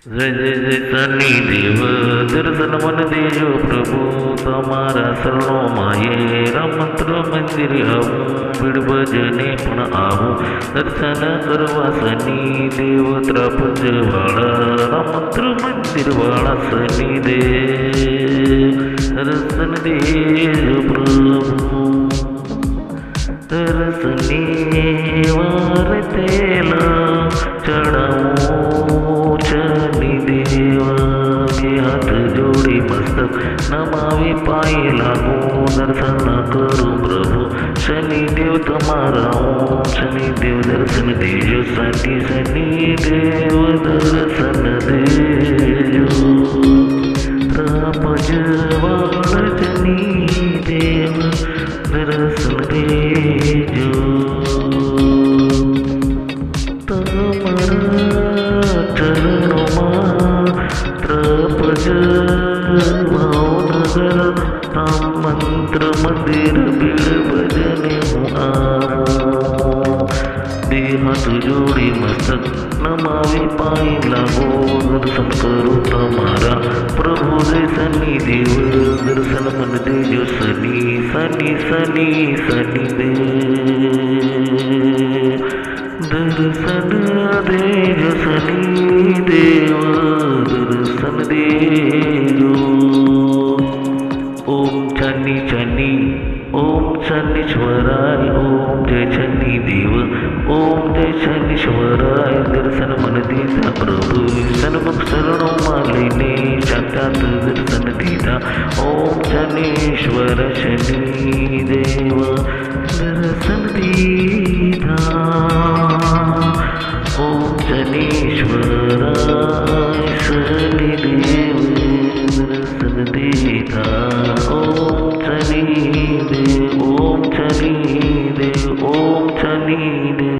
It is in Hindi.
जय जय जय शनि देव दर्शन मन देજો प्रभु તમારા શરણોમાં એ રામ મંત્ર મંદિર આવું ભીડ ભજને પણ આવું દર્શન કરવા શનિ દેવ ત્રાપજવાળા રામ મંત્ર મંદિર વાળા શનિ દેવ દર્શન દેજો પ્રભુ દર્શને વાર તેલા ચડાવું शनि देवा के हाथ जोड़ी मस्तक नमावी पाए लागू दर्शन करूं प्रभु शनि देव तमारा हूँ शनि देव दर्शन देजो शनि देव दर्शन देजो रापजवाड़ शनि देव दर्शन देजो राम मंत्र मंदिर भीड़ भजने हूँ आवो दे हाथ जोड़ी मस्तक नमावी पाई लागो दर्शन करो तमारा प्रभु जय शनि देव दर्शन मन देजो शनि शनि शनि शनि देव दर्शन देजो शनि देव दर्शन देजो ओम शनि शनि ओम शनीश्वराय ओम जय शनि देव ओम जय शनीश्वराय दर्शन मन दीदा प्रभु सन्मुख शरणों मालिने साक्षात दर्शन दीदा ओम शनीश्वर शनि